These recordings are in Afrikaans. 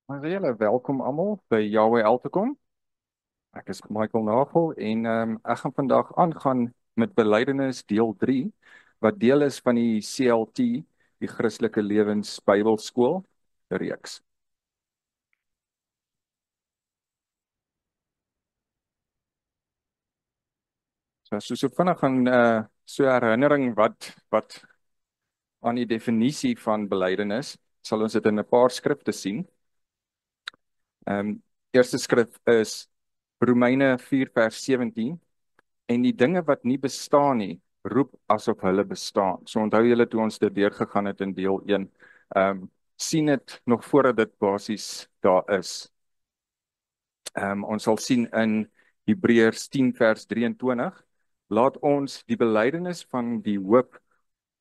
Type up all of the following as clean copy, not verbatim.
Julle, welkom almal by Yahweh Altekom. Ek is Michael Nagel en ek gaan vandag aangaan met belydenis deel 3 wat deel is van die CLT, die Christelike Lewens Bybelskool reeks. So vinnig gaan so herinnering wat aan die definisie van belydenis sal ons dit in 'n paar skrifte sien. Eerste skrif is Romeine 4 vers 17. En die dinge wat nie bestaan nie, roep asof hulle bestaan. So onthou julle toe ons dit deurgegaan het in deel 1. Sien dit nog voordat dit basies daar is. Ons sal sien in Hebreërs 10 vers 23, laat ons die belydenis van die hoop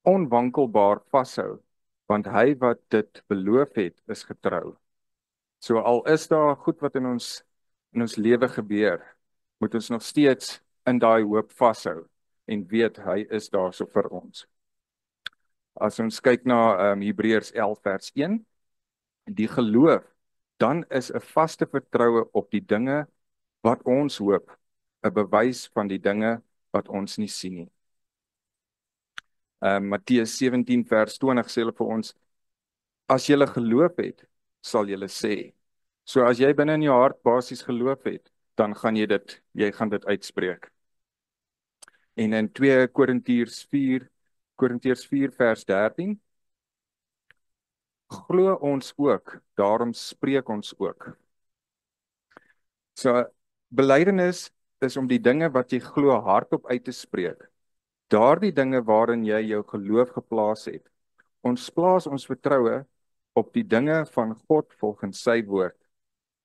onwankelbaar vashou, want hy wat dit beloof het, is getrou. So al is daar goed wat in ons lewe gebeur, moet ons nog steeds in daai hoop vashou en weet hy is daar so vir ons. As ons kyk na Hebreërs 11 vers 1, die geloof, dan is 'n vaste vertroue op die dinge wat ons hoop, 'n bewys van die dinge wat ons nie sien nie. Matteus 17 vers 20 sê hulle vir ons, as jy geloof het, sal jy sê. So as jy binne in jou hart basies geloof het, dan gaan jy gaan dit uitspreek. En in 2 Korintiërs 4 vers 13, glo ons ook, daarom spreek ons ook. So, belydenis is om die dinge wat jy glo hardop uit te spreek. Daardie dinge waarin jy jou geloof geplaas het. Ons plaas ons vertroue op die dinge van God volgens sy woord.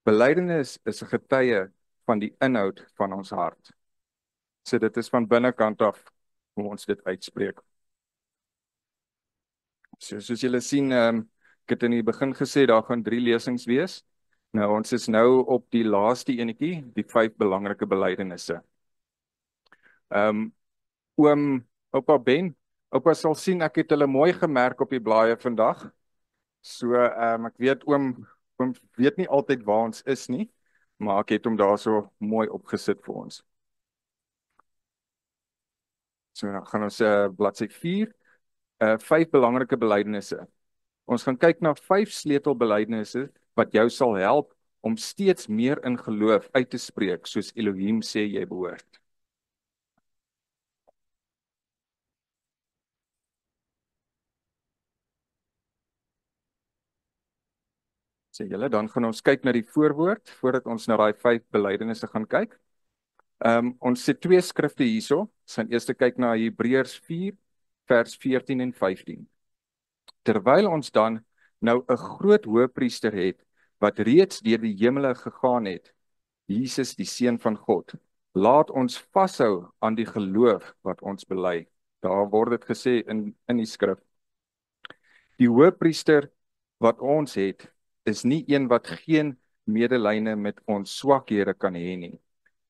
Belydenis is 'n getuie van die inhoud van ons hart. So dit is van binnekant af hoe ons dit uitspreek. So soos julle sien, ek het in die begin gesê daar gaan 3 lesings wees. Nou ons is nou op die laaste enetjie, die 5 belangrike belydenisse. Oupa Ben, oupa sal sien ek het hulle mooi gemerk op die blaaie vandag. So ek weet oom weet nie altyd waar ons is nie, maar ek het hom daar so mooi opgesit vir ons. So dan gaan ons bladsy 4, 5 belangrike belydenisse. Ons gaan kyk na 5 sleutelbelydenisse wat jou sal help om steeds meer in geloof uit te spreek soos Elohim sê jy behoort. Sê julle, dan gaan ons kyk na die voorwoord voordat ons na daai 5 belydenisse gaan kyk. Ons het 2 skrifte hierso. Ons gaan eers kyk na Hebreërs 4 vers 14 en 15. Terwyl ons dan nou 'n groot hoëpriester het wat reeds deur die hemele gegaan het, Jesus die seun van God, laat ons vashou aan die geloof wat ons bely. Daar word dit gesê in die skrif. Die hoëpriester wat ons het, is nie een wat geen medelyne met ons swakhede kan hê nie.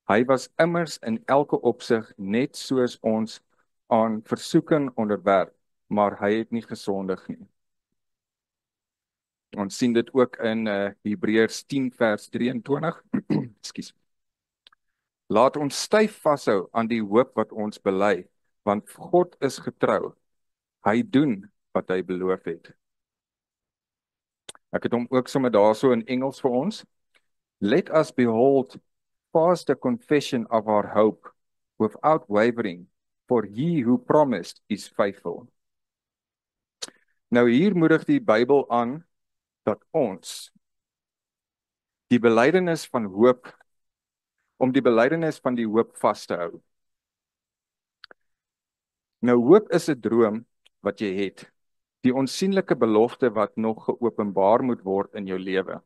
Hy was immers in elke opsig net soos ons aan versoeking onderwerp, maar hy het nie gesondig nie. Ons sien dit ook in Hebreërs 10 vers 23. Ekskuus. Laat ons styf vashou aan die hoop wat ons bely, want God is getrou. Hy doen wat hy beloof het. Ek het hom ook sommer daarso in Engels vir ons. Let us behold fast the confession of our hope without wavering, for he who promised is faithful. Nou hier moedig die Bybel aan dat ons die belydenis van hoop, om die belydenis van die hoop vas te hou. Nou hoop is 'n droom wat jy het, die onsienlike belofte wat nog geopenbaar moet word in jou lewe.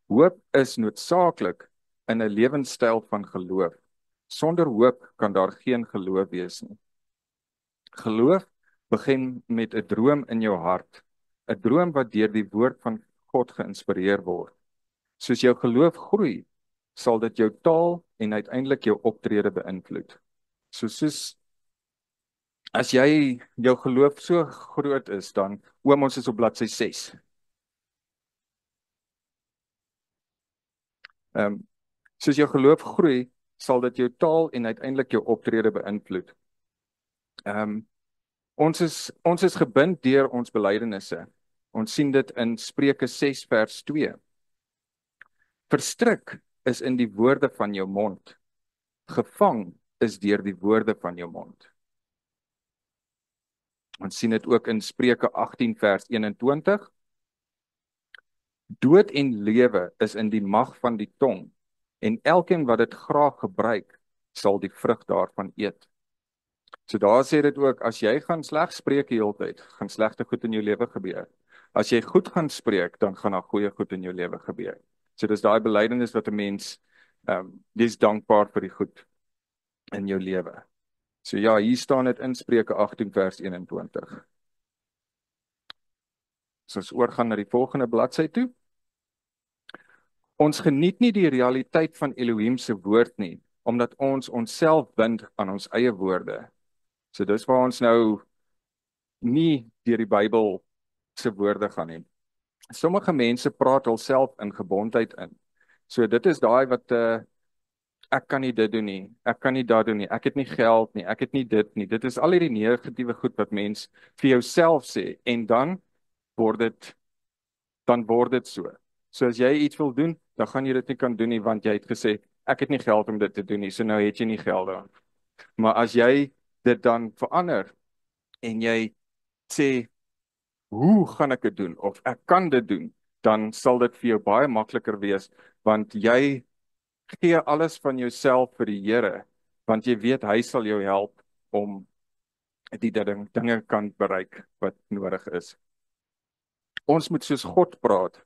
Hoop is noodsaaklik in 'n lewenstyl van geloof. Sonder hoop kan daar geen geloof wees nie. Geloof begin met 'n droom in jou hart, 'n droom wat deur die woord van God geïnspireer word. Soos jou geloof groei, sal dit jou taal en uiteindelik jou optrede beïnvloed. Soos as jy jou geloof so groot is, dan oom ons is op bladsy 6. Ehm soos jou geloof groei, sal dit jou taal en uiteindelik jou optrede beïnvloed. Ehm ons is gebind deur ons belydenisse. Ons sien dit in Spreuke 6 vers 2. Verstrik is in die woorde van jou mond. Gevang is deur die woorde van jou mond. Ons sien dit ook in Spreuke 18 vers 21. Dood en lewe is in die mag van die tong, en elkeen wat dit graag gebruik, sal die vrug daarvan eet. So daar sê dit ook, as jy gaan sleg spreek die hele tyd, gaan slegte goed in jou lewe gebeur. As jy goed gaan spreek, dan gaan daar goeie goed in jou lewe gebeur. So dis daai belydenis wat 'n mens dis dankbaar vir die goed in jou lewe. So ja, hier staan dit in Spreuke 18 vers 21. So ons oorgaan na die volgende bladsy toe. Ons geniet nie die realiteit van Elohim se woord nie, omdat ons onsself bind aan ons eie woorde. So dis waar ons nou nie deur die Bybel se woorde gaan nie. Sommige mense praat hulself in gebondheid in. So dit is daai wat ek kan nie dit doen nie, ek kan nie dat doen nie, ek het nie geld nie, ek het nie dit nie. Dit is al hierdie negatiewe goed wat mens vir jouself sê en dan word dit so. So as jy iets wil doen, dan gaan jy dit nie kan doen nie want jy het gesê ek het nie geld om dit te doen nie. So nou het jy nie geld dan. Maar as jy dit dan verander en jy sê hoe gaan ek dit doen of ek kan dit doen, dan sal dit vir jou baie makliker wees want jy gee alles van jouself vir die Here want jy weet hy sal jou help om die dinge kan bereik wat nodig is. Ons moet soos God praat.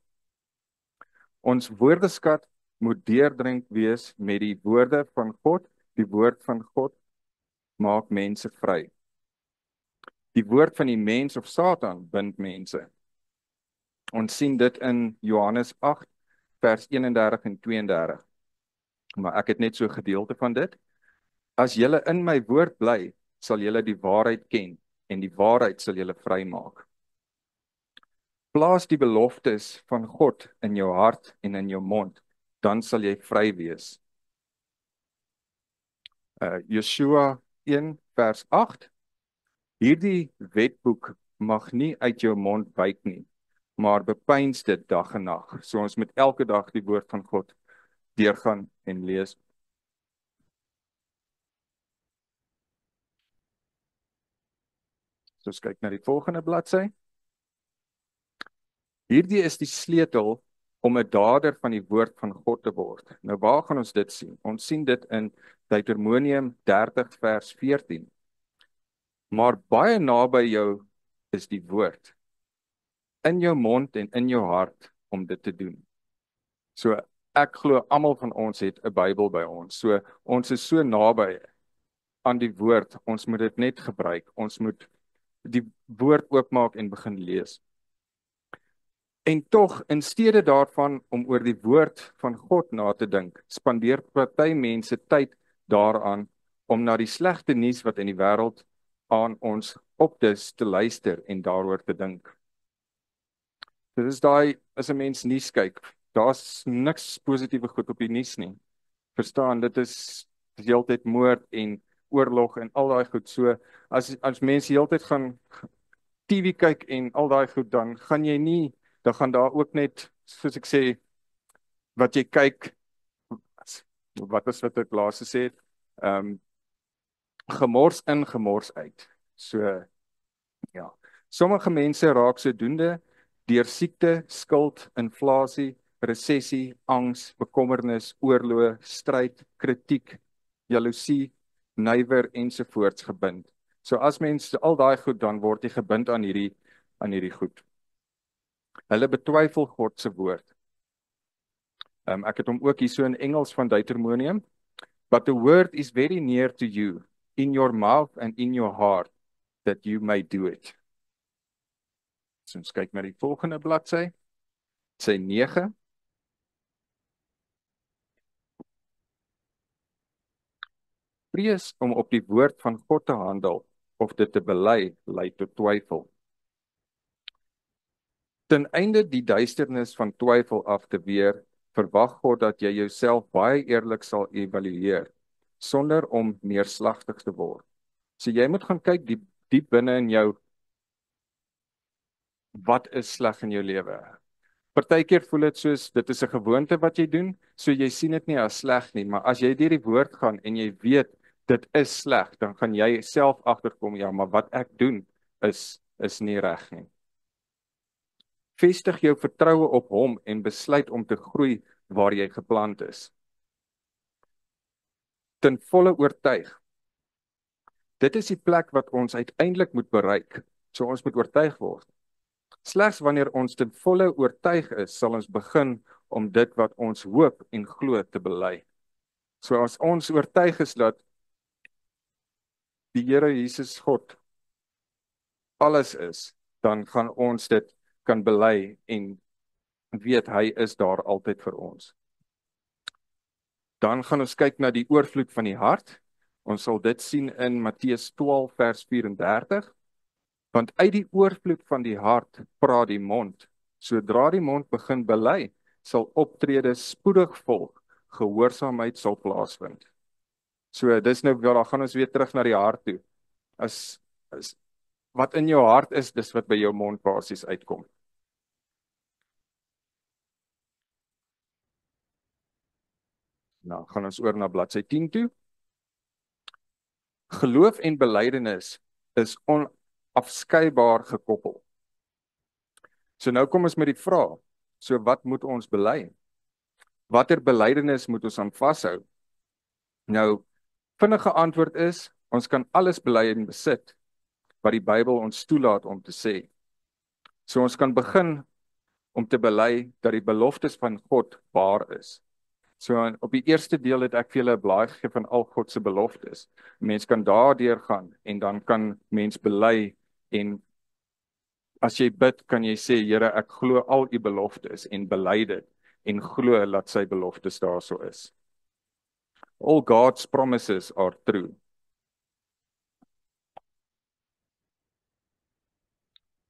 Ons woordeskat moet deurdrink wees met die woorde van God. Die woord van God maak mense vry. Die woord van die mens of Satan bind mense. Ons sien dit in Johannes 8 vers 31 en 32. Maar ek het net so 'n gedeelte van dit. As julle in my woord bly, sal julle die waarheid ken en die waarheid sal julle vrymaak. Plaas die beloftes van God in jou hart en in jou mond, dan sal jy vry wees. Joshua 1 vers 8. Hierdie wetboek mag nie uit jou mond wyk nie, maar bepeins dit dag en nag. So ons moet elke dag die woord van God deurgaan en lees. So ons kyk na die volgende bladsy. Hierdie is die sleutel om 'n dader van die woord van God te word. Nou waar gaan ons dit sien? Ons sien dit in Deuteronomium 30 vers 14. Maar baie naby jou is die woord in jou mond en in jou hart om dit te doen. So ek glo almal van ons het 'n Bybel by ons. So ons is so naby aan die woord. Ons moet dit net gebruik. Ons moet die woord oopmaak en begin lees. En tog, in steede daarvan om oor die woord van God na te dink, spandeer party mense tyd daaraan om na die slegte nuus wat in die wêreld aan ons opdis te luister en daaroor te dink. Dit is daai, as 'n mens nuus kyk, daar's niks positiewe goed op die nuus nie. Verstaan, dit is die hele tyd moord en oorlog en al daai goed. So as mense die hele tyd gaan TV kyk en al daai goed, dan gaan daar ook net, soos ek sê, wat jy kyk, wat ek laas gesê het, gemors in, gemors uit. So, ja. Sommige mense raak sodoende deur siekte, skuld, inflasie, resessie, angs, bekommernis, oorlog, stryd, kritiek, jaloesie, nywer ensovoorts gebind. So as mens al daai goed, dan word jy gebind aan hierdie goed. Hulle betwyfel God se woord. Ek het hom ook hier so in Engels van Deuteronomium. But the word is very near to you, in your mouth and in your heart, that you may do it. So ons kyk na die volgende bladsy. Sy 9. Vrees om op die woord van God te handel of dit te bely lei tot twyfel. Ten einde die duisternis van twyfel af te weer, verwag God dat jy jouself baie eerlik sal evalueer, sonder om neerslagtig te word. So jy moet gaan kyk diep binne in jou, wat is sleg in jou lewe? Partykeer voel dit soos dit is 'n gewoonte wat jy doen, so jy sien dit nie as sleg nie, maar as jy deur die woord gaan en jy weet dit is sleg, dan gaan jy self agterkom, ja, maar wat ek doen is nie reg nie. Vestig jou vertroue op hom en besluit om te groei waar jy geplant is. Ten volle oortuig. Dit is die plek wat ons uiteindelik moet bereik. So ons moet oortuig word. Slegs wanneer ons ten volle oortuig is, sal ons begin om dit wat ons hoop en glo te bely. So as ons oortuig is dat die Here Jesus God alles is, dan gaan ons dit kan bely en weet hy is daar altyd vir ons. Dan gaan ons kyk na die oorvloed van die hart. Ons sal dit sien in Matteus 12 vers 34. Want uit die oorvloed van die hart praat die mond. Sodra die mond begin bely, sal optrede spoedig volg. Gehoorsaamheid sal plaasvind. So dis nou wel, dan gaan ons weer terug na die hart toe. As wat in jou hart is, dis wat by jou mond basies uitkom. Nou gaan ons oor na bladsy 10 toe. Geloof en belydenis is onafskeibaar gekoppel. So nou kom ons met die vraag, so wat moet ons bely? Watter belydenis moet ons aan vashou? Nou, vinnige antwoord is, ons kan alles bely en besit, wat die Bybel ons toelaat om te sê. So ons kan begin om te bely dat die beloftes van God waar is. So op die eerste deel het ek vir julle 'n blaai gegee van al God se beloftes. Mens kan daardeur gaan en dan kan mens bely en as jy bid, kan jy sê, Here, ek glo al u beloftes en bely dit en glo dat sy beloftes daarso is. All God's promises are true.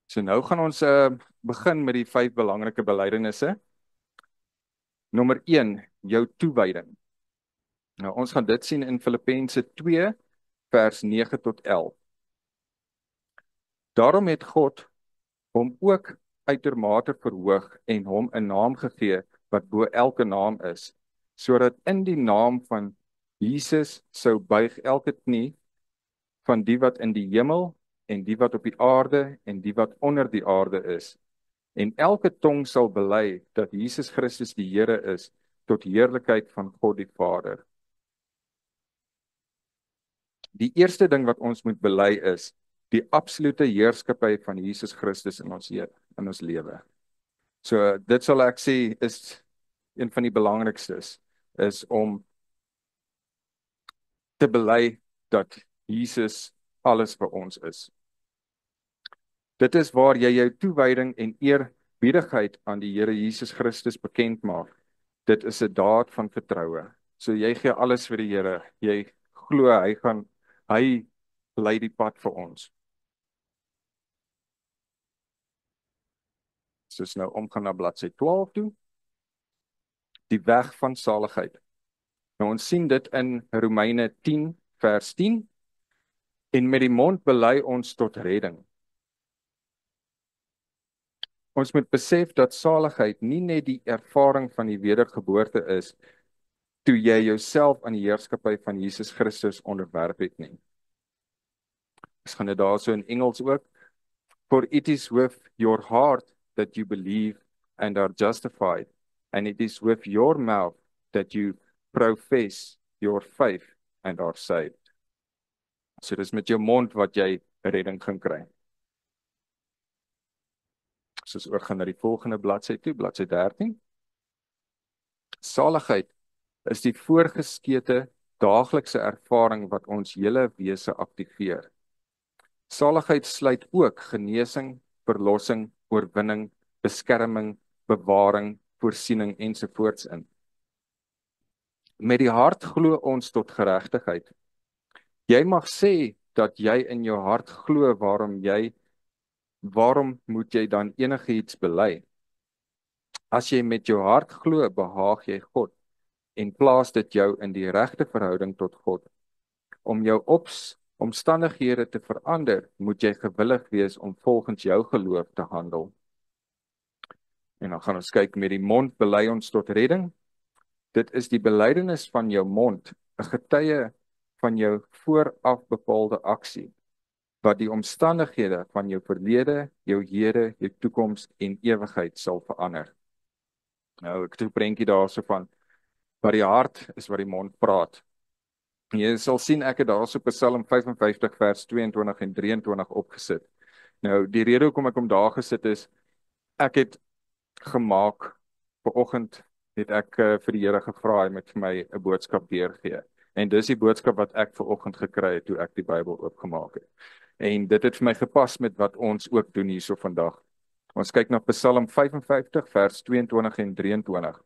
So nou gaan ons begin met die 5 belangrike belydenisse. Nommer 1, jou toewyding. Nou ons gaan dit sien in Filippense 2 vers 9 tot 11. Daarom het God hom ook uitermate verhoog en hom 'n naam gegee wat bo elke naam is, sodat in die naam van Jesus sou buig elke knie van die wat in die hemel en die wat op die aarde en die wat onder die aarde is. En elke tong sal bely dat Jesus Christus die Here is, tot heerlikheid van God die Vader. Die eerste ding wat ons moet bely is die absolute heerskappy van Jesus Christus in ons lewe. So dit sal ek sê is een van die belangrikstes, is om te bely dat Jesus alles vir ons is. Dit is waar jy jou toewyding en eerbiedigheid aan die Here Jesus Christus bekend maak. Dit is 'n daad van vertroue. So jy gee alles vir die Here. Jy glo hy lei die pad vir ons. Soos nou omgaan na bladsy 12 toe. Die weg van saligheid. Nou ons sien dit in Romeine 10 vers 10. En met die mond bely ons tot redding. Ons moet besef dat saligheid nie net die ervaring van die wedergeboorte is, toe jy jouself aan die heerskappy van Jesus Christus onderwerp het nie. Ons gaan dit daarso in Engels ook. For it is with your heart that you believe and are justified, and it is with your mouth that you profess your faith and are saved. So dis met jou mond wat jy redding gaan kry. Soos oorgaan na die volgende bladsy toe, bladsy 13. Saligheid is die voorgeskete daaglikse ervaring wat ons hele wese aktiveer. Saligheid sluit ook genesing, verlossing, oorwinning, beskerming, bewaring, voorsiening ensovoorts in. Met die hart glo ons tot geregtigheid. Jy mag sê dat jy in jou hart glo, waarom moet jy dan enigiets bely? As jy met jou hart glo, behaag jy God en plaas dit jou in die regte verhouding tot God. Om jou omstandighede te verander, moet jy gewillig wees om volgens jou geloof te handel. En dan gaan ons kyk, met die mond bely ons tot redding. Dit is die belydenis van jou mond, 'n getuie van jou vooraf bepaalde aksie, wat die omstandighede van jou verlede, jou hede, jou toekoms en ewigheid sal verander. Nou, ek het 'n prentjie daarso van, wat die hart is wat die mond praat. Jy sal sien ek het daarso Psalm 55 vers 22 en 23 opgesit. Nou, die rede hoekom ek hom daar gesit is, ek het gemaak, vanoggend het ek vir die Here gevra, hy moet vir my 'n boodskap deurgee. En dis die boodskap wat ek vanoggend gekry het toe ek die Bybel oopgemaak het. En dit het vir my gepas met wat ons ook doen hierso vandag. Ons kyk na Psalm 55 vers 22 en 23.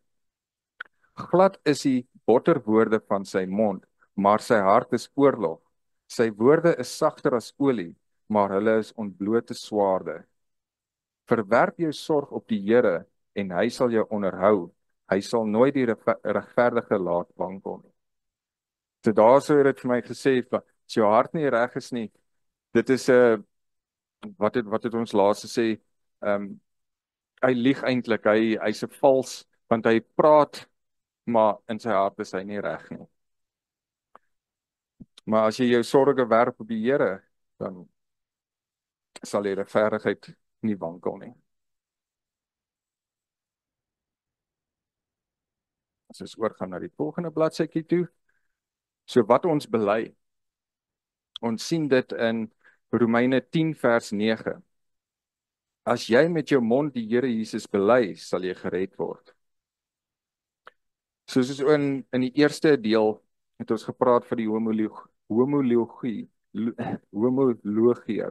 Glad is die botterwoorde van sy mond, maar sy hart is oorlog. Sy woorde is sagter as olie, maar hulle is ontblote swaarde. Verwerp jou sorg op die Here en hy sal jou onderhou. Hy sal nooit die regverdige laat wankel nie. So daar sou dit vir my gesê, as jou hart nie reg is nie, dit is wat het ons laas gesê, hy lieg eintlik, hy's 'n vals, want hy praat, maar in sy hart is hy nie reg nie. Maar as jy jou sorge werp op die Here, dan sal die regverdigheid nie wankel nie. As ons oorgaan na die volgende bladsytjie toe. So wat ons bely. Ons sien dit in Romeine 10 vers 9. As jy met jou mond die Here Jesus bely, sal jy gered word. Soos in die eerste deel het ons gepraat vir die homologie,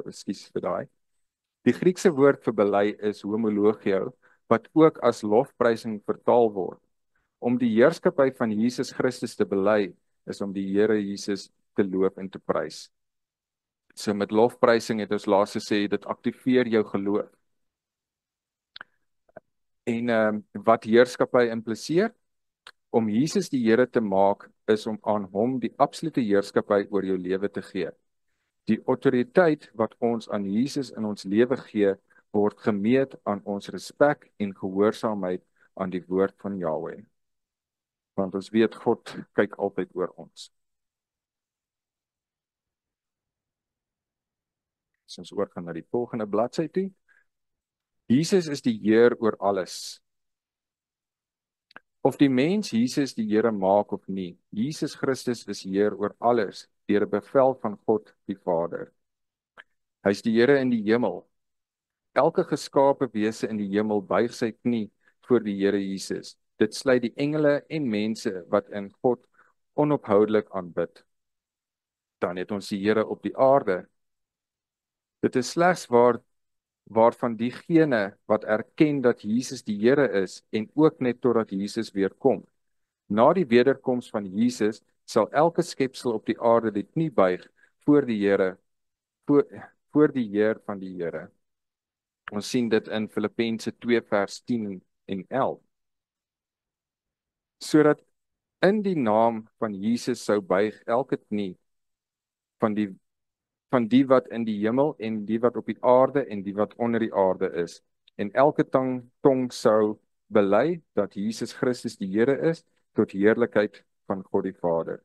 ekskuus vir daai. Die Griekse woord vir bely is homologio, wat ook as lofprysing vertaal word. Om die heerskappy van Jesus Christus te bely, is om die Here Jesus te loof en te prys. So met lofprysing het ons laas gesê, dit aktiveer jou geloof. En wat heerskappy impliseer? Om Jesus die Here te maak, is om aan hom die absolute heerskappy oor jou lewe te gee. Die autoriteit wat ons aan Jesus in ons lewe gee, word gemeet aan ons respek en gehoorsaamheid aan die woord van Jahweh. Want ons weet God kyk altyd oor ons. As ons oorgaan na die volgende bladsy toe. Jesus is die Heer oor alles. Of die mens Jesus die Here maak of nie, Jesus Christus is Heer oor alles, deur 'n bevel van God die Vader. Hy is die Here in die hemel. Elke geskape wese in die hemel buig sy knie voor die Here Jesus. Dit sluit die engele en mense wat in God onophoudelik aanbid. Dan het ons die Here op die aarde. Dit is slegs waarvan diegene wat erken dat Jesus die Here is en ook net totdat Jesus weer kom. Na die wederkoms van Jesus sal elke skepsel op die aarde die knie buig voor die Here, voor die Heer van die Here. Ons sien dit in Filippense 2 vers 10 en 11. Sodat in die naam van Jesus sou buig elke knie van die wat in die hemel en die wat op die aarde en die wat onder die aarde is. En elke tong sou bely dat Jesus Christus die Here is, tot heerlikheid van God die Vader.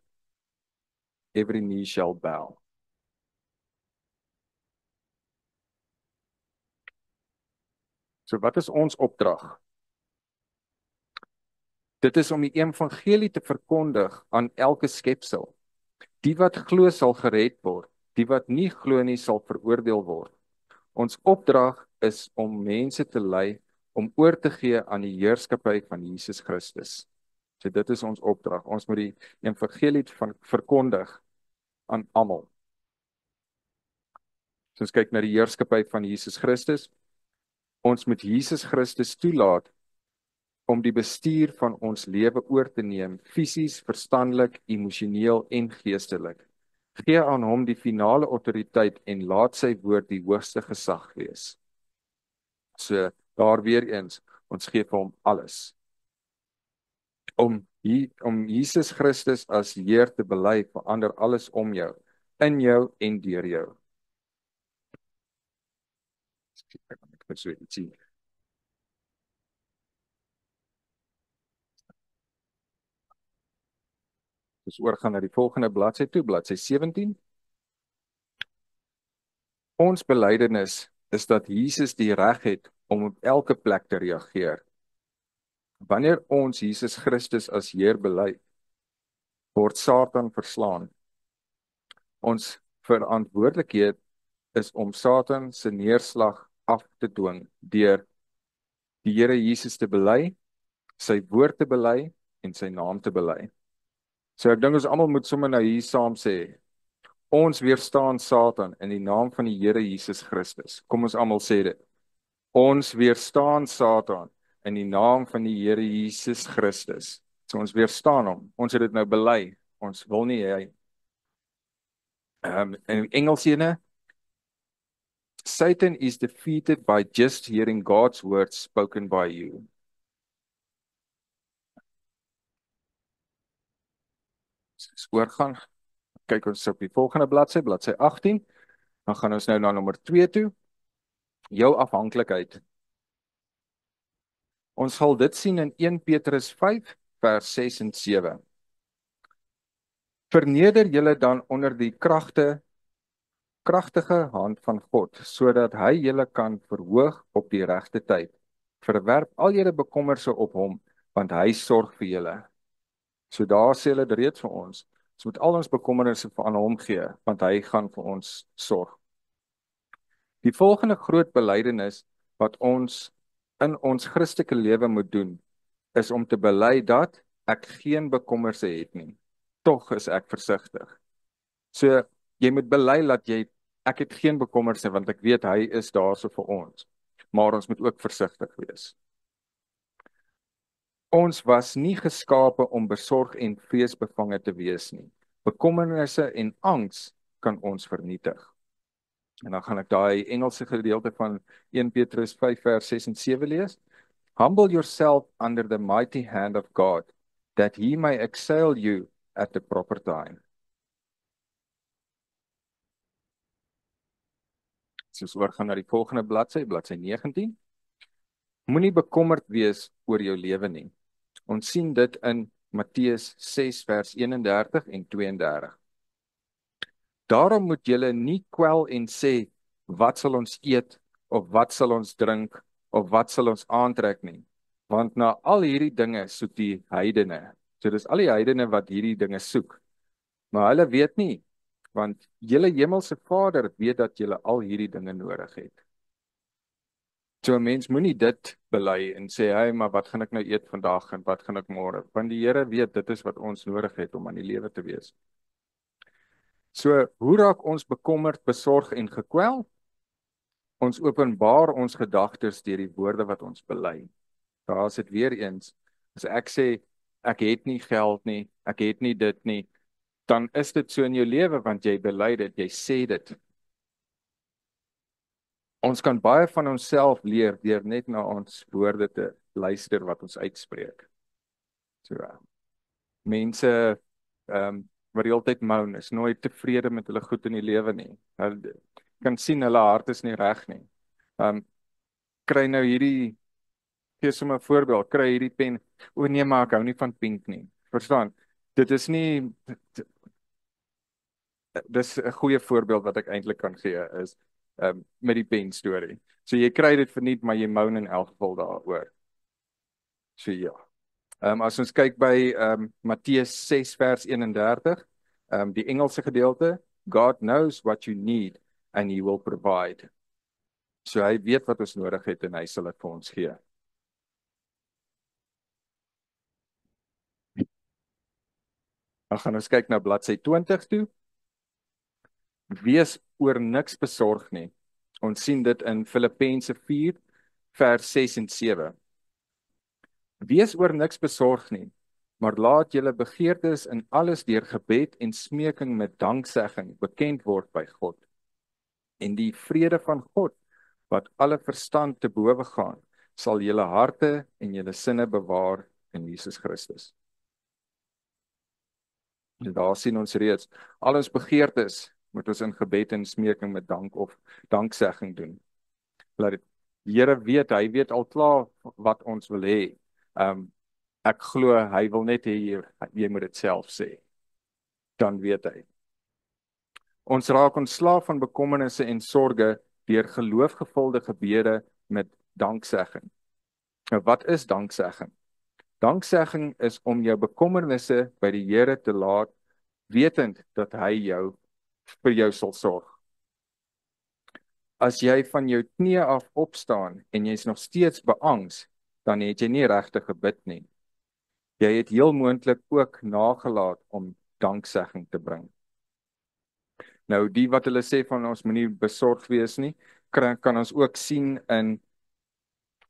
Every knee shall bow. So wat is ons opdrag? Dit is om die evangelie te verkondig aan elke skepsel. Die wat glo sal gered word. Die wat nie glo nie sal veroordeel word. Ons opdrag is om mense te lei om oor te gee aan die heerskappy van Jesus Christus. So dit is ons opdrag. Ons moet die evangelie verkondig aan almal. So ons kyk na die heerskappy van Jesus Christus. Ons moet Jesus Christus toelaat om die bestuur van ons lewe oor te neem, fisies, verstandelik, emosioneel en geestelik. Gee aan hom die finale autoriteit en laat sy woord die hoogste gesag wees. So daar weer eens, Ons gee vir hom alles. Om Jesus Christus as Heer te bely, verander alles om jou, in jou en deur jou. Ek moet so iets sien. Dus oorgaan na die volgende bladsy toe, bladsy 17. Ons belydenis is dat Jesus die reg het om op elke plek te reageer. Wanneer ons Jesus Christus as Heer bely, word Satan verslaan. Ons verantwoordelikheid is om Satan se neerslag af te dwing deur die Here Jesus te bely, sy woord te bely en sy naam te bely. So ek dink ons almal moet sommer nou hier saam sê, ons weerstaan Satan in die naam van die Here Jesus Christus. Kom ons almal sê dit. Ons weerstaan Satan in die naam van die Here Jesus Christus. So ons weerstaan hom. Ons het dit nou bely. Ons wil nie hy in Engels ene, Satan is defeated by just hearing God's words spoken by you. Dis oorgaan. Kyk ons op die volgende bladsy, bladsy 18. Dan gaan ons nou na nommer 2 toe. Jou afhanklikheid. Ons sal dit sien in 1 Petrus 5 vers 6 en 7. Verneder julle dan onder die kragtige hand van God, sodat hy julle kan verhoog op die regte tyd. Verwerp al julle bekommerse op hom, want hy sorg vir julle. So daar sê hulle dit reeds vir ons. Ons moet al ons bekommernisse aan hom gee, want hy gaan vir ons sorg. Die volgende groot belydenis wat ons in ons Christelike lewe moet doen, is om te bely dat ek geen bekommerse het nie. Tog is ek versigtig. So jy moet bely dat ek het geen bekommerse, want ek weet hy is daar so vir ons. Maar ons moet ook versigtig wees. Ons was nie geskape om besorg en vreesbevange te wees nie. Bekommernisse en angs kan ons vernietig. En dan gaan ek daai Engelse gedeelte van 1 Petrus 5 vers 6 en 7 lees. Humble yourself under the mighty hand of God, that he may exalt you at the proper time. Soos oorgaan na die volgende bladsy, bladsy 19. Moenie bekommerd wees oor jou lewe nie. Ons sien dit in Matteus 6 vers 31 en 32. Daarom moet julle nie kwel en sê, wat sal ons eet, of wat sal ons drink, of wat sal ons aantrek nie. Want na al hierdie dinge soek die heidene. So dis al die heidene wat hierdie dinge soek. Maar hulle weet nie, want julle hemelse Vader weet dat julle al hierdie dinge nodig het. So 'n mens moenie dit bely en sê, hey, maar wat gaan ek nou eet vandag en wat gaan ek môre? Want die Here weet dit is wat ons nodig het om aan die lewe te wees. So, hoe raak ons bekommerd, besorg en gekwel? Ons openbaar ons gedagtes deur die woorde wat ons bely. Daar is dit weer eens. As ek sê, ek het nie geld nie, ek het nie dit nie, dan is dit so in jou lewe, want jy bely dit, jy sê dit. Ons kan baie van onsself leer deur net na ons woorde te luister wat ons uitspreek. So, mense wat die hele tyd moan, is nooit tevrede met hulle goed in die lewe nie. Hulle kan sien hulle hart is nie reg nie. Kry nou hierdie, gee sommer 'n voorbeeld, kry hierdie pen, o nee, maar ek hou nie van pink nie. Verstaan? Dit is nie, dis 'n goeie voorbeeld wat ek eintlik kan gee, is met die pen storie. So jy kry dit verniet, maar jy moan in elk geval daaroor. So ja. As ons kyk by Matteus 6 vers 31, die Engelse gedeelte, God knows what you need and he will provide. So hy weet wat ons nodig het en hy sal dit vir ons gee. Dan gaan ons kyk na bladsy 20 toe. Wees oor niks besorg nie. Ons sien dit in Filippense 4 vers 6 en 7. Wees oor niks besorg nie, maar laat julle begeertes in alles deur gebed en smeking met danksegging bekend word by God. En die vrede van God, wat alle verstand te bowe gaan, sal julle harte en julle sinne bewaar in Jesus Christus. En daar sien ons reeds, al ons begeertes moet ons in gebed en smeking met dank of danksegging doen. Laat die Here weet, hy weet al klaar wat ons wil hê. Ek glo hy wil net hê jy moet dit self sê. Dan weet hy. Ons raak ontslaaf van bekommernisse en sorges deur geloofgevulde gebede met danksegging. Nou wat is danksegging? Danksegging is om jou bekommernisse by die Here te laat, wetend dat hy vir jou sal sorg. As jy van jou knieë af opstaan en jy's nog steeds beangs, dan het jy nie regtig gebid nie. Jy het heel moontlik ook nagelaat om danksegging te bring. Nou die wat hulle sê van ons moenie besorg wees nie, kan ons ook sien in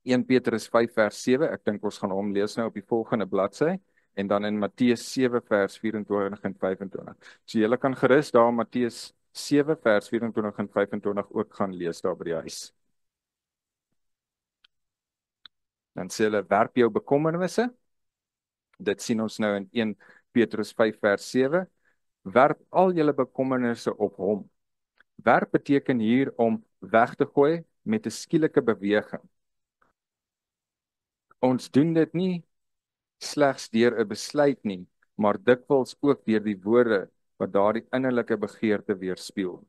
1 Petrus 5 vers 7, ek dink ons gaan hom lees nou op die volgende bladsy, en dan in Matteus 7 vers 24 en 25. So julle kan gerus daar Matteus 7 vers 24 en 25 ook gaan lees daar by die huis. Dan sê hulle, werp jou bekommernisse, dit sien ons nou in 1 Petrus 5 vers 7, werp al julle bekommernisse op hom. Werp beteken hier om weg te gooi met 'n skielike beweging. Ons doen dit nie slegs deur 'n besluit nie, maar dikwels ook deur die woorde wat daardie innerlike begeerte weerspieël.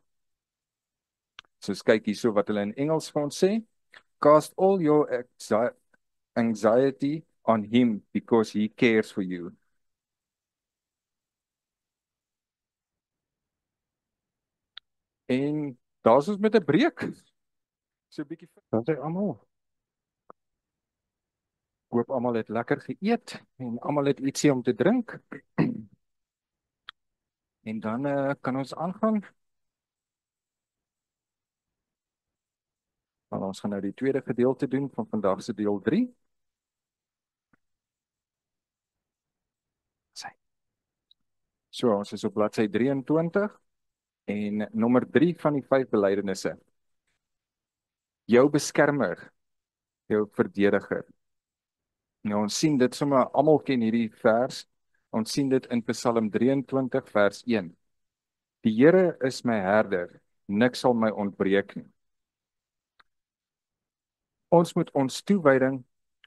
Soos kyk hierso wat hulle in Engels vir ons sê, cast all your anxiety on him because he cares for you. En daar's ons met 'n breek. So 'n bietjie dan sê almal. Hoop almal het lekker geëet en almal het ietsie om te drink. En dan kan ons aangaan. Want ons gaan nou die tweede gedeelte doen van vandag se deel 3. So, ons is op bladsy 23 en nommer 3 van die 5 belydenisse. Jou beskermer, jou verdediger. Nou ons sien dit sommer almal ken hierdie vers. Ons sien dit in Psalm 23 vers 1. Die Here is my herder, niks sal my ontbreek nie. Ons moet ons toewyding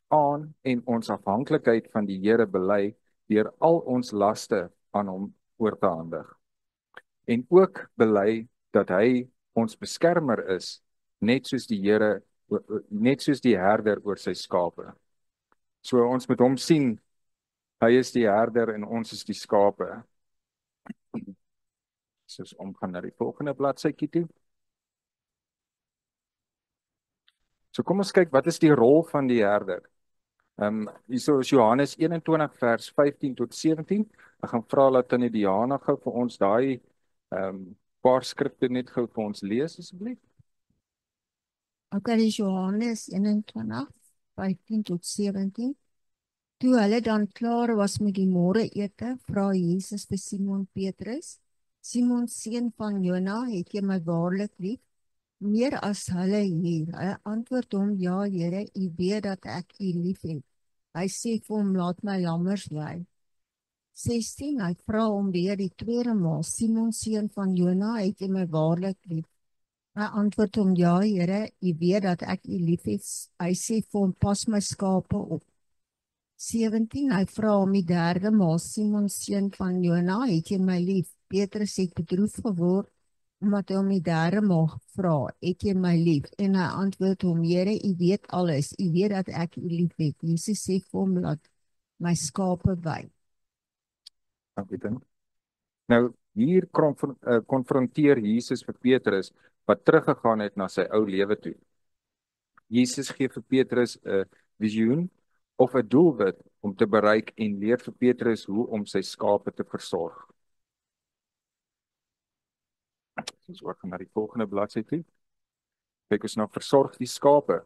aan en ons afhanklikheid van die Here bely deur al ons laste aan hom oor te handig. En ook bely dat hy ons beskermer is, net soos die Here, net soos die herder oor sy skape. So ons moet hom sien, hy is die herder en ons is die skape. Soos omgaan na die volgende bladsytjie toe. So kom ons kyk, wat is die rol van die herder? Hierso is Johannes 21 vers 15 tot 17. Ek gaan vra dat tannie Diana gou vir ons daai paar skrifte net gou vir ons lees asseblief. Okay, dis Johannes 21 15 tot 17. Toe hulle dan klaar was met die môreete, vra Jesus vir Simon Petrus: Simon, seun van Jona, het jy my waarlik lief? Meer as hulle hier. Hy antwoord hom: Ja, Here, u weet dat ek u liefhet. Hy sê vir hom: Laat my lammers lei. 16, hy vra hom weer die tweede maal: Simon, seun van Jona, het jy my waarlik lief? Hy antwoord hom: Ja, Here, u weet dat ek u liefhet. Hy sê vir hom: Pas my skape op. 17, hy vra hom die derde maal: Simon, seun van Jona, het jy my lief? Petrus het bedroef geword, omdat hy hom die derde maal vra: Het jy my lief? En hy antwoord hom: Here, u weet alles, u weet dat ek u liefhet. Jesus sê vir hom: Laat my skape wei. Nou, hier konfronteer Jesus vir Petrus, wat teruggegaan het na sy ou lewe toe. Jesus gee vir Petrus 'n visioen of 'n doelwit om te bereik en leer vir Petrus hoe om sy skape te versorg. Ons gaan na die volgende bladsy toe. Kyk ons na versorg die skape.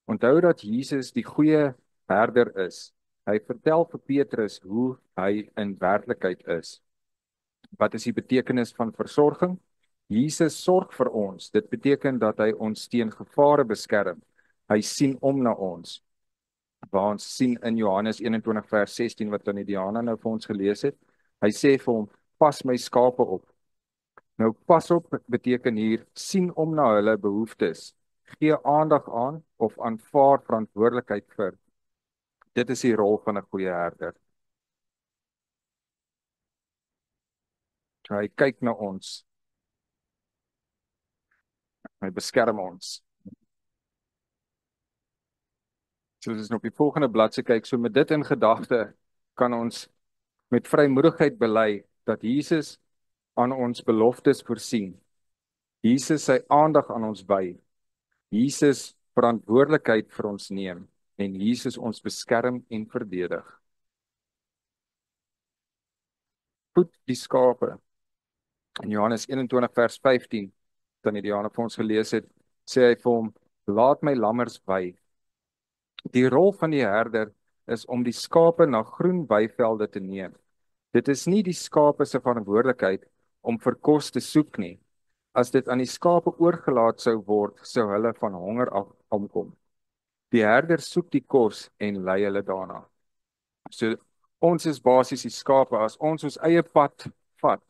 Onthou dat Jesus die goeie herder is. Hy vertel vir Petrus hoe hy in werklikheid is. Wat is die betekenis van versorging? Jesus sorg vir ons. Dit beteken dat hy ons teen gevare beskerm. Hy sien om na ons. Waar ons sien in Johannes 21 vers 16 wat dan die Diana nou vir ons gelees het. Hy sê vir hom, pas my skape op. Nou pas op beteken hier, sien om na hulle behoeftes, gee aandag aan of aanvaar verantwoordelikheid vir. Dit is die rol van 'n goeie herder. Hy kyk na ons, hy beskerm ons. So as ons op die volgende bladsy kyk, so met dit in gedagte, kan ons met vrymoedigheid bely dat Jesus aan ons beloftes voorsien. Jesus sy aandag aan ons wy. Jesus verantwoordelikheid vir ons neem en Jesus ons beskerm en verdedig. Voed die skape. In Johannes 21 vers 15, dan die Diana vir ons gelees het, sê hy vir hom, laat my lammers wy. Die rol van die herder is om die skape na groen weivelde te neem. Dit is nie die skape se verantwoordelikheid om vir kos te soek nie. As dit aan die skape oorgelaat sou word, sou hulle van honger af omkom. Die herder soek die kos en lei hulle daarna. So ons is basies die skape. As ons eie pad vat,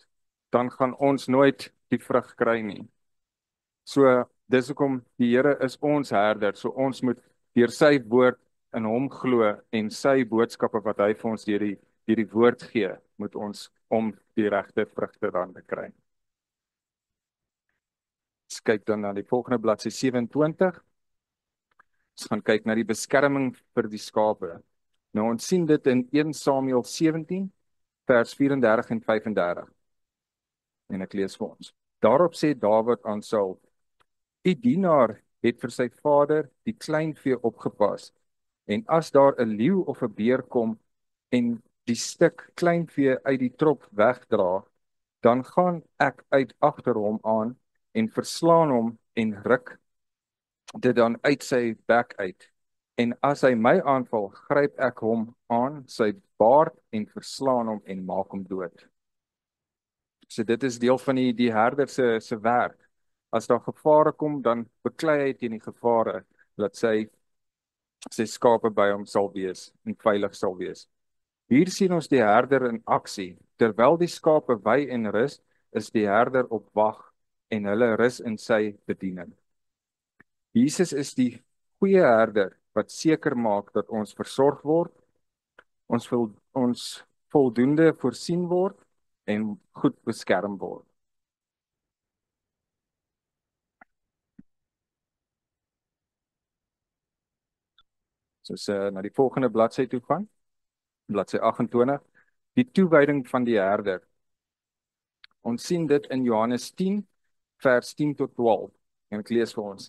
dan gaan ons nooit die vrug kry nie. So dis hoekom die Here is ons herder. So ons moet deur sy woord in hom glo en sy boodskappe wat hy vir ons deur die woord gee, moet ons om die regte vrugte dan te kry. Ons kyk dan na die volgende bladsy 27. Ons gaan kyk na die beskerming vir die skape. Nou ons sien dit in 1 Samuel 17 vers 34 en 35. En ek lees vir ons. Daarop sê Dawid aan Saul: "U dienaar het vir sy vader die kleinvee opgepas. En as daar 'n leeu of 'n beer kom en die stuk kleinvee uit die trop wegdra, dan gaan ek uit agter hom aan en verslaan hom en ruk dit dan uit sy bek uit. En as hy my aanval, gryp ek hom aan sy baard en verslaan hom en maak hom dood." So dit is deel van die herder se werk. As daar gevare kom, dan beklei hy teen die gevare dat sy skape by hom sal wees en veilig sal wees. Hier sien ons die herder in aksie. Terwyl die skape wy en rus, is die herder op wag en hulle rus in sy bediening. Jesus is die goeie herder wat seker maak dat ons versorg word, ons voldoende voorsien word en goed beskerm word. So as na die volgende bladsy toe gaan, bladsy 28, die toewyding van die herder. Ons sien dit in Johannes 10 vers 10 tot 12. En ek lees vir ons.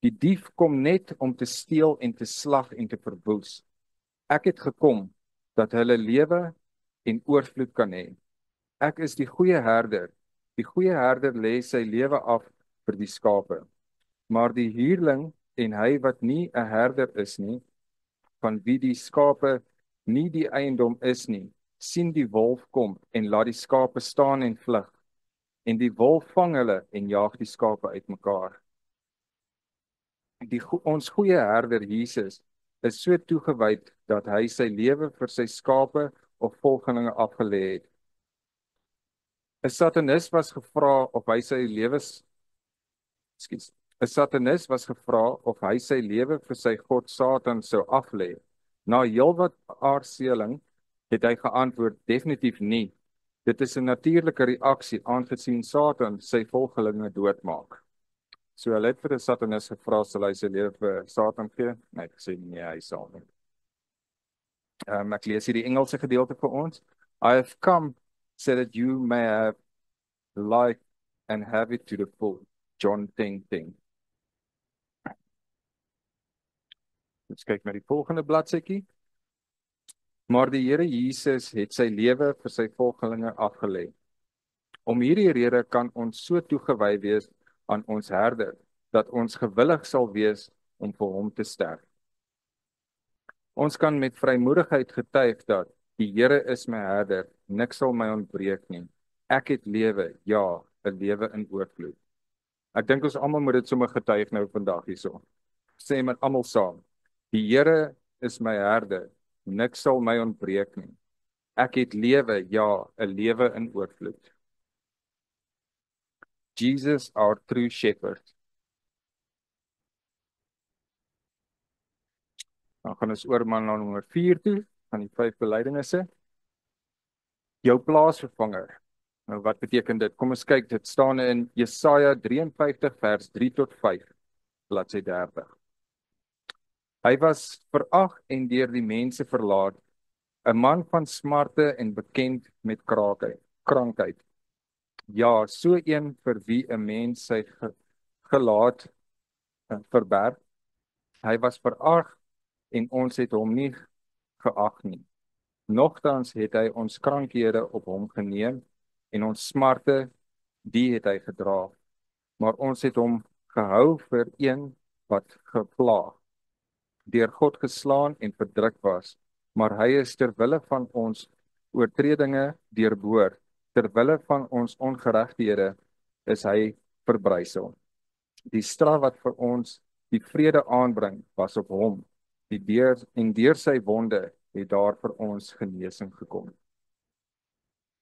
Die dief kom net om te steel en te slag en te verwoes. Ek het gekom dat hulle lewe en oorvloed kan hê. Ek is die goeie herder. Die goeie herder lê sy lewe af vir die skape. Maar die huurling en hy wat nie 'n herder is nie, van wie die skape nie die eiendom is nie, sien die wolf kom en laat die skape staan en vlug. En die wolf vang hulle en jaag die skape uitmekaar. Ons goeie herder Jesus is so toegewyd dat hy sy lewe vir sy skape of volgelinge afgelê het. 'n Satanis was gevra of hy sy lewe vir sy god Satan sou aflê. Na heelwat aarzeling het hy geantwoord: definitief nie. Dit is 'n natuurlike reaksie aangesien Satan sy volgelinge doodmaak. So hulle het vir 'n Satanis gevra sal hy sy lewe vir Satan gee? Nee, hy sê nee, hy sal nie. Ek lees hier die Engelse gedeelte vir ons. I have come so that you may have life and have it to the full. John 10:10. Ons kyk na die volgende bladsytjie. Maar die Here Jesus het sy lewe vir sy volgelinge afgelê. Om hierdie rede kan ons so toegewy wees aan ons herder, dat ons gewillig sal wees om vir hom te sterf. Ons kan met vrymoedigheid getuig dat die Here is my herder, niks sal my ontbreek nie. Ek het lewe, ja, 'n lewe in oorvloed. Ek dink ons almal moet dit sommer getuig nou vandag hierso. Sê met almal saam. Die Here is my herder, niks sal my ontbreek nie. Ek het lewe, ja, 'n lewe in oorvloed. Jesus, our true shepherd. Dan gaan ons oor na nommer 4 toe, van die 5 belydenisse. Jou plaasvervanger. Nou wat beteken dit? Kom ons kyk, dit staan in Jesaja 53 vers 3 tot 5, bladsy 30. Hy was verag en deur die mense verlaat, 'n man van smarte en bekend met krankheid. Ja, so een vir wie 'n mens sy gelaat verberg. Hy was verag en ons het hom nie geag nie. Nogtans het hy ons krankhede op hom geneem en ons smarte die het hy gedra. Maar ons het hom gehou vir een wat geplaag, deur God geslaan en verdruk was, maar hy is ter wille van ons oortredinge deurboor, ter wille van ons ongeregtighede is hy verbrysel. Die straf wat vir ons die vrede aanbring was op hom, deur sy wonde het daar vir ons genesing gekom.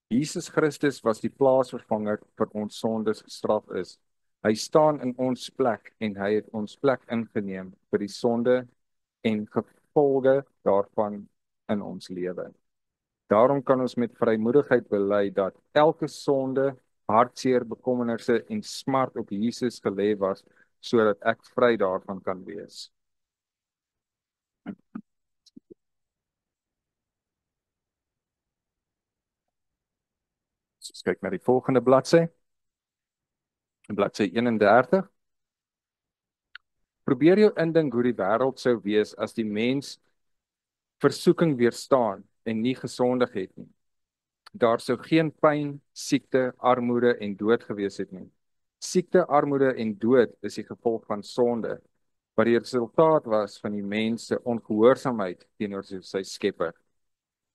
Jesus Christus was die plaasvervanger vir ons sondes gestraf is. Hy staan in ons plek en hy het ons plek ingeneem vir die sonde en gevolge daarvan in ons lewe. Daarom kan ons met vrymoedigheid bely dat elke sonde, hartseer, bekommernisse en smart op Jesus gelê was, sodat ek vry daarvan kan wees. Ons kyk na die volgende bladsy. Bladsy 31. Probeer jou indink hoe die wêreld sou wees as die mens versoeking weerstaan en nie gesondig het nie. Daar sou geen pyn, siekte, armoede en dood gewees het nie. Siekte, armoede en dood is die gevolg van sonde, wat die resultaat was van die mens se ongehoorsaamheid teenoor sy Skepper.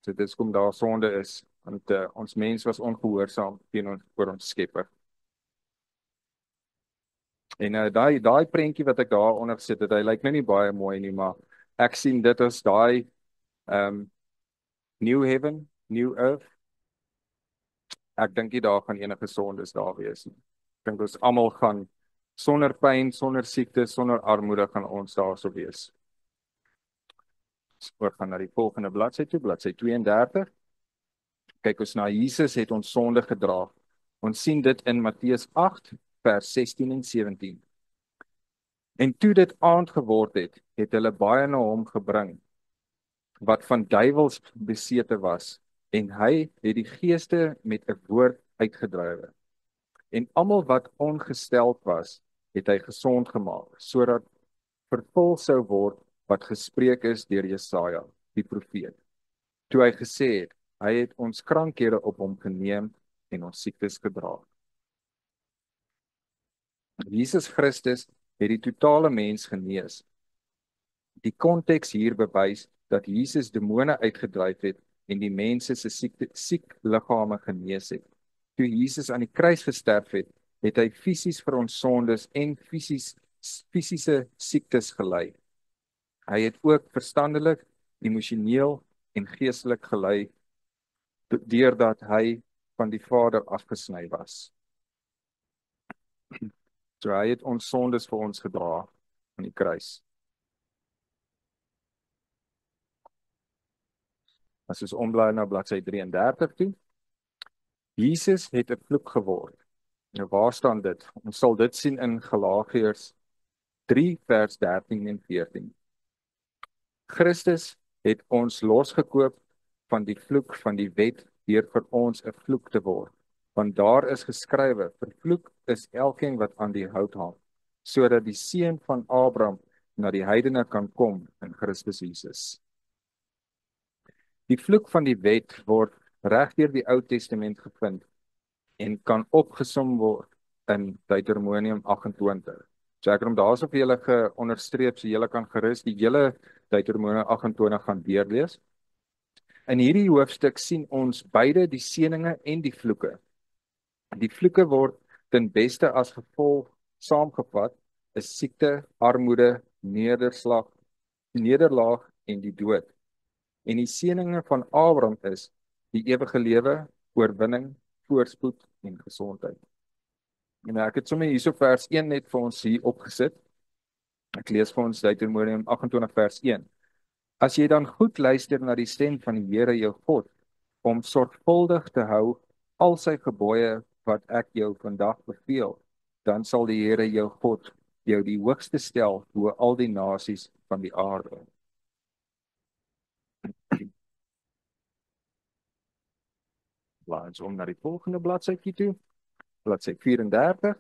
So dis kom daar sonde is, want ons mens was ongehoorsaam teenoor ons Skepper. En daai prentjie wat ek daar onder sit, hy lyk nou nie baie mooi nie, maar ek sien dit as daai new heaven, new earth. Ek dink nie daar gaan enige sondes daar wees nie. Ek dink ons almal gaan sonder pyn, sonder siekte, sonder armoede gaan ons daar sou wees. Ons gaan na die volgende bladsy toe, bladsy 32. Kyk ons na Jesus het ons sonde gedra. Ons sien dit in Matteus 8 vers 16 en 17. En toe dit aand geword het hulle baie na hom gebring wat van duiwels besete was, en hy het die geeste met 'n woord uitgedrywe. En almal wat ongesteld was, het hy gesond gemaak, sodat vervul sou word wat gespreek is deur Jesaja, die profeet. Toe hy gesê het, hy het ons krankhede op hom geneem en ons siektes gedra. Jesus Christus het die totale mens genees. Die konteks hier bewys dat Jesus demone uitgedryf het en die mense se siek liggame genees het. Toe Jesus aan die kruis gesterf het, het hy fisies vir ons sondes en fisiese siektes gelei. Hy het ook verstandelik, emosioneel en geestelik gelei deurdat hy van die Vader afgesny was. So hy het ons sondes vir ons gedra aan die kruis. As ons omblaai na bladsy 33 toe. Jesus het 'n vloek geword. Nou waar staan dit? Ons sal dit sien in Galasiërs 3 vers 13 en 14. Christus het ons losgekoop van die vloek van die wet deur vir ons 'n vloek te word. Want daar is geskrywe, vervloek is elkeen wat aan die hout hang, sodat die seun van Abraham na die heidene kan kom in Christus Jesus. Die vloek van die wet word reg deur die Ou Testament gevind en kan opgesom word in Deuteronomium 28. So ek het hom daarso vir julle geonderstreep, so julle kan gerus die hele Deuteronomium 28 gaan deurlees. In hierdie hoofstuk sien ons beide die seëninge en die vloeke. Die vloeke word ten beste as gevolg saamgevat is siekte, armoede, nederslag, nederlaag en die dood. En die seëninge van Abraham is die ewige lewe, oorwinning, voorspoed en gesondheid. En ek het sommer hierso vers 1 net vir ons hier opgesit. Ek lees vir ons Deuteronomium 28 vers 1. As jy dan goed luister na die stem van die Here jou God, om sorgvuldig te hou al sy gebooie wat ek jou vandag beveel, dan sal die Here jou God jou die hoogste stel bo al die nasies van die aarde. Blaai ons om na die volgende bladsytjie toe, bladsy 34.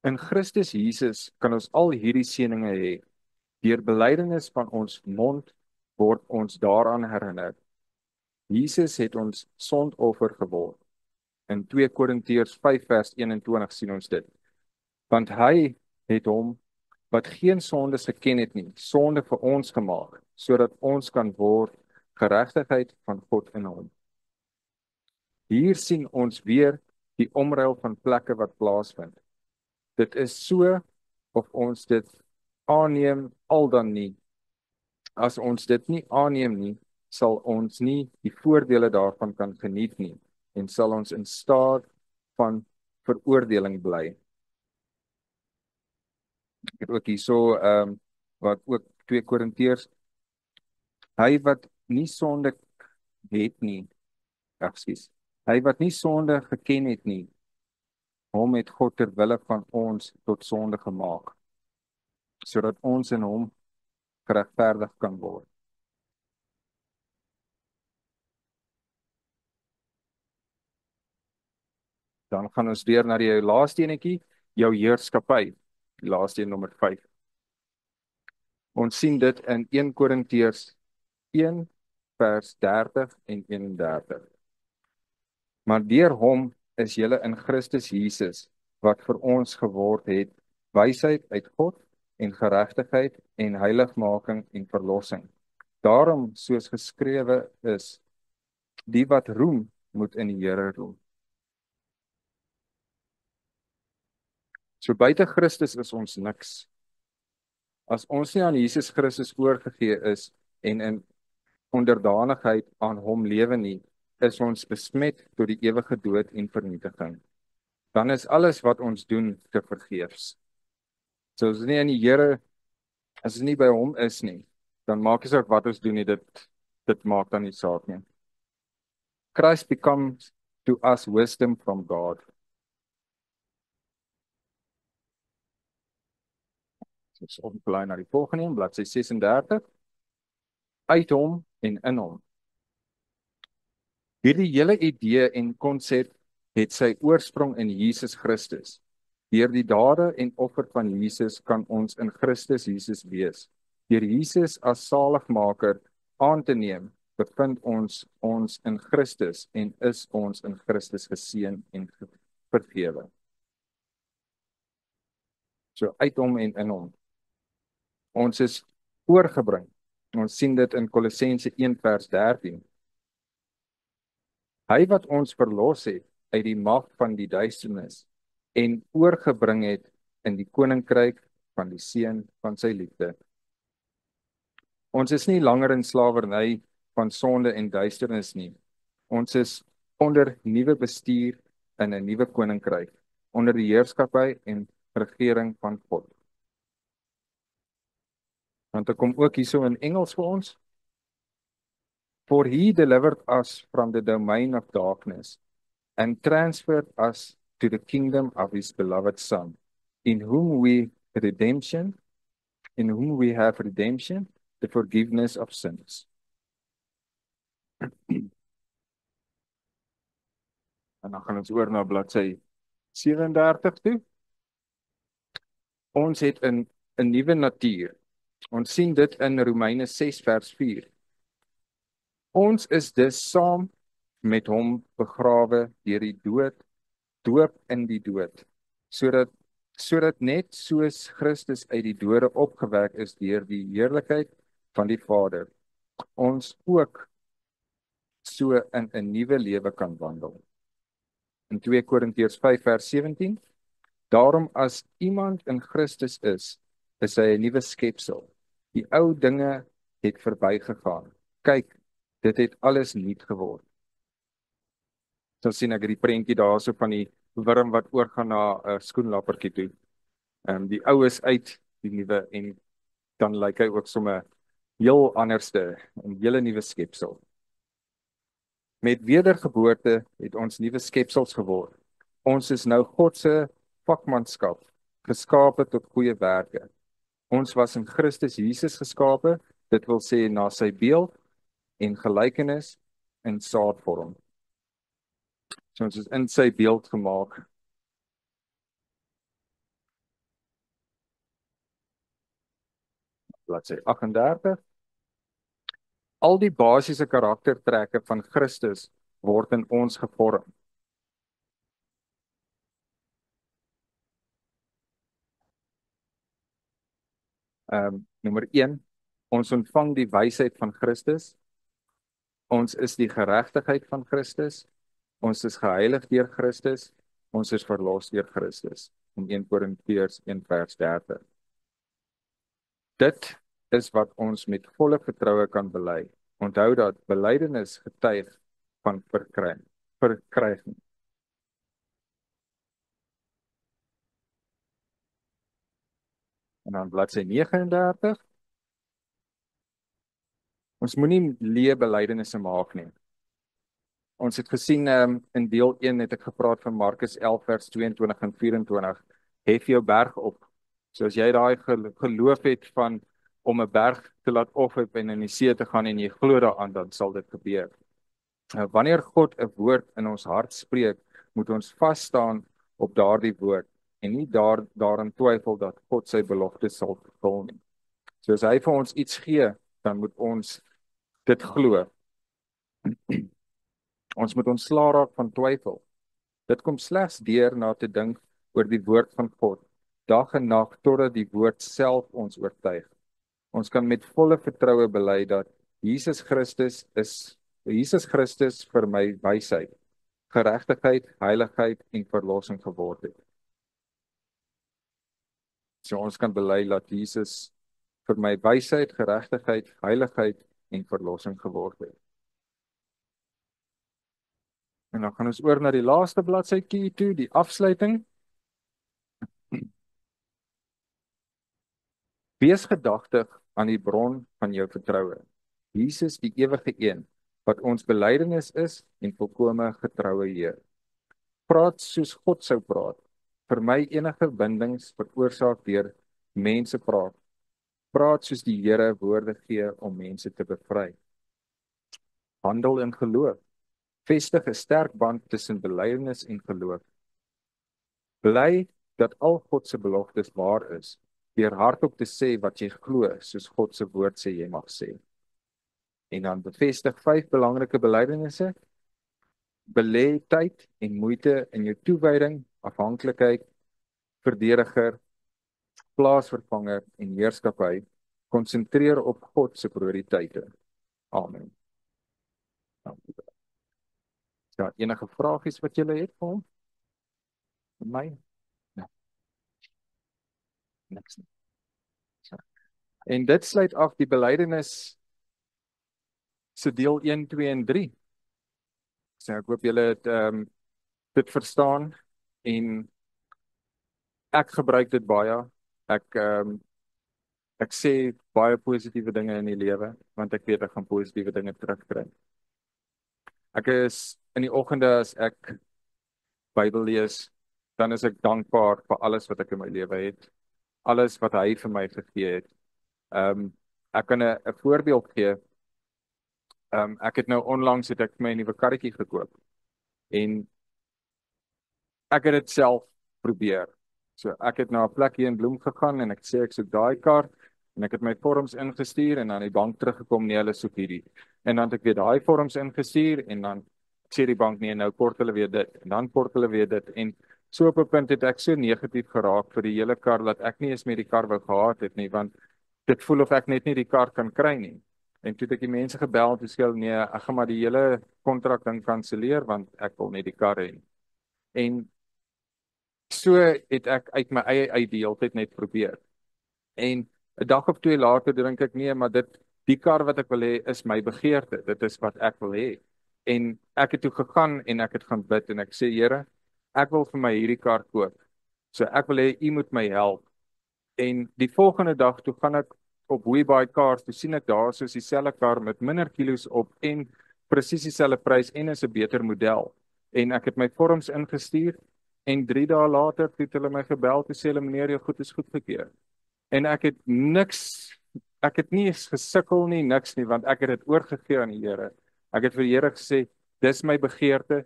In Christus Jesus kan ons al hierdie seëninge hê. Deur belydenis van ons mond word ons daaraan herinner. Jesus het ons sondoffer geword. In 2 Korintiërs 5 vers 21 sien ons dit. Want hy het hom wat geen sondes geken het nie, sonde vir ons gemaak, sodat ons kan word geregtigheid van God in hom. Hier sien ons weer die omruil van plekke wat plaasvind. Dit is so of ons dit aanneem al dan nie. As ons dit nie aanneem nie, sal ons nie die voordele daarvan kan geniet nie en sal ons in staat van veroordeling bly. Ek het ook hierso wat ook 2 Korintiërs, hy wat nie sonde het nie, hy wat nie sonde geken het nie, hom het God ter wille van ons tot sonde gemaak, sodat ons in hom geregverdig kan word. Dan gaan ons weer na die laaste enetjie, jou heerskappy, die laaste een nommer 5. Ons sien dit in 1 Korintiërs 1 vers 30 en 31. Maar deur hom is julle in Christus Jesus, wat vir ons geword het, wysheid uit God en geregtigheid en heiligmaking en verlossing. Daarom, soos geskrewe is, die wat roem, moet in die Here roem. So buite Christus is ons niks. As ons nie aan Jesus Christus oorgegee is en in onderdanigheid aan hom lewe nie, is ons besmet tot die ewige dood en vernietiging. Dan is alles wat ons doen te vergeefs. So as ons nie in die Here, as ons nie by hom is nie, dan maak dit saak wat ons doen nie, dit maak dan nie saak nie. Christ becomes to us wisdom from God. Ons opblaai na die volgende een, bladsy 36. Uit hom en in hom. Hierdie hele idee en konsep het sy oorsprong in Jesus Christus. Deur die dade en offer van Jesus kan ons in Christus Jesus wees. Deur Jesus as saligmaker aan te neem, bevind ons in Christus en is ons in Christus geseën en vergewe. So uit hom en in hom. Ons is oorgebring. Ons sien dit in Kolossense 1 vers 13. Hy wat ons verlos het uit die mag van die duisternis en oorgebring het in die koninkryk van die seun van sy liefde. Ons is nie langer in slawerny van sonde en duisternis nie. Ons is onder nuwe bestuur in 'n nuwe koninkryk, onder die heerskappy en regering van God. Want ek kom ook hierso in Engels vir ons. For he delivered us from the domain of darkness and transferred us to the kingdom of his beloved Son, in whom we have redemption, the forgiveness of sins. En dan gaan ons oor na bladsy 37 toe. Ons het 'n nuwe natuur. Ons sien dit in Romeine 6 vers 4. Ons is dus saam met hom begrawe deur die doop in die dood, sodat net soos Christus uit die dode opgewek is deur die heerlikheid van die Vader, ons ook so in 'n nuwe lewe kan wandel. In 2 Korintiërs 5 vers 17, Daarom as iemand in Christus is hy 'n nuwe skepsel. Die ou dinge het verbygegaan. Kyk, dit het alles nuut geword. So sien ek die prentjie daarso van die wurm wat oorgaan na 'n skoenlappertjie toe. Die ou is uit, die nuwe, en dan lyk hy ook sommer heel anderste, 'n hele nuwe skepsel. Met wedergeboorte het ons nuwe skepsels geword. Ons is nou God se vakmanskap, geskape tot goeie werke. Ons was in Christus Jesus geskape, dit wil sê na sy beeld en gelykenis in saadvorm. So ons is in sy beeld gemaak. Bladsy 38. Al die basiese karaktertrekke van Christus word in ons gevorm. Nommer 1, ons ontvang die wysheid van Christus. Ons is die geregtigheid van Christus. Ons is geheilig deur Christus. Ons is verlos deur Christus. In 1 Korintiërs 1:30. Dit is wat ons met volle vertroue kan bely. Onthou dat belydenis getuig van verkryging. En dan bladsy 39. Ons moenie leë belydenisse maak nie. Ons het gesien in deel 1 het ek gepraat van Markus 11 vers 22 en 24. Hef jou berg op. So as jy daai geloof het van om 'n berg te laat ophef en in die see te gaan en jy glo daaraan, dan sal dit gebeur. Wanneer God 'n woord in ons hart spreek, moet ons vas staan op daardie woord en nie daarin twyfel dat God sy beloftes sal vervul nie. So as hy vir ons iets gee, dan moet ons dit glo. Ons moet ontslaa raak van twyfel. Dit kom slegs deur na te dink oor die woord van God, dag en nag totdat die woord self ons oortuig. Ons kan met volle vertroue bely dat Jesus Christus vir my wysheid, geregtigheid, heiligheid en verlossing geword het. So ons kan bely dat Jesus vir my wysheid, geregtigheid, heiligheid en verlossing geword het. En dan gaan ons oor na die laaste bladsytjie toe, die afsluiting. Wees gedagtig aan die bron van jou vertroue. Jesus, die ewige een, wat ons belydenis is en volkome getroue Heer. Praat soos God sou praat. Vir my enige bindings veroorsaak deur mense praat. Praat soos die Here woorde gee om mense te bevry. Handel in geloof. Vestig 'n sterk band tussen belydenis en geloof. Bly dat al God se beloftes waar is, deur hardop te sê wat jy glo, soos God se woord sê jy mag sê. En dan bevestig 5 belangrike belydenisse. Belê tyd en moeite in jou toewyding, afhanklikheid, verdediger, plaasvervanger en heerskappy. Konsentreer op God se prioriteite. Amen. Ja, enige vragies wat julle het vir hom? Vir my? Nee. Niks nie. So. En dit sluit af die belydenis se deel 1, 2 en 3. So ek hoop julle het dit verstaan en ek gebruik dit baie. Ek sê baie positiewe dinge in die lewe want ek weet ek gaan positiewe dinge terugkry. Ek is in die oggende as ek Bybel lees, dan is ek dankbaar vir alles wat ek in my lewe het, alles wat hy vir my gegee het. Ek kan 'n voorbeeld gee. Ek het nou onlangs het ek my 'n nuwe karretjie gekoop en ek het dit self probeer. So ek het na 'n plek hier in Bloem gegaan en ek sê ek soek daai kar en ek het my vorms ingestuur en aan die bank teruggekom, nee, hulle soek hierdie. En dan het ek weer daai vorms ingestuur en dan sê die bank nee, nou kort hulle weer dit en dan kort hulle weer dit en so op 'n punt het ek so negatief geraak vir die hele kar dat ek nie eens meer die kar wou gehad het nie, want dit voel of ek net nie die kar kan kry nie. En toe het ek die mense gebel en gesê nee, ek gaan maar die hele kontrak dan kanselleer want ek wil net die kar hê. En So het ek uit my eie uit die hele tyd net probeer. En 'n dag of twee later dink ek nee, maar die kar wat ek wil hê is my begeerte. Dit is wat ek wil hê. En ek het toe gegaan en ek het gaan bid en ek sê Here, ek wil vir my hierdie kar koop. So ek wil hê U moet my help. En die volgende dag toe gaan ek op WeBuy Cars, toe sien ek daar soos dieselfde kar met minder kilos op en presies dieselfde prys en is 'n beter model. En ek het my vorms ingestuur en 3 dae later het hulle my gebel te sê hulle meneer jou goed is goedgekeur. En ek het nie eens gesukkel nie, niks nie, want ek het dit oorgegee aan die Here. Ek het vir die Here gesê, dis my begeerte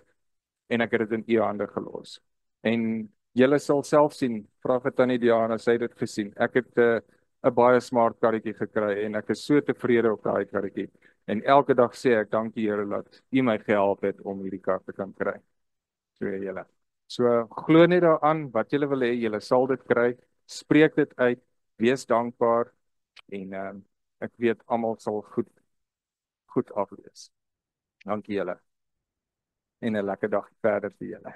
en ek het dit in U hande gelos. En julle sal self sien, vra vir Tannie Diana, sy het dit gesien. Ek het 'n baie smart karretjie gekry en ek is so tevrede op daai karretjie. En elke dag sê ek dankie Here dat U my gehelp het om hierdie kar te kan kry. So julle. So glo net daaraan wat julle wil hê, julle sal dit kry. Spreek dit uit, wees dankbaar en ek weet almal sal goed aflees. Dankie julle. En 'n lekker dag verder vir julle.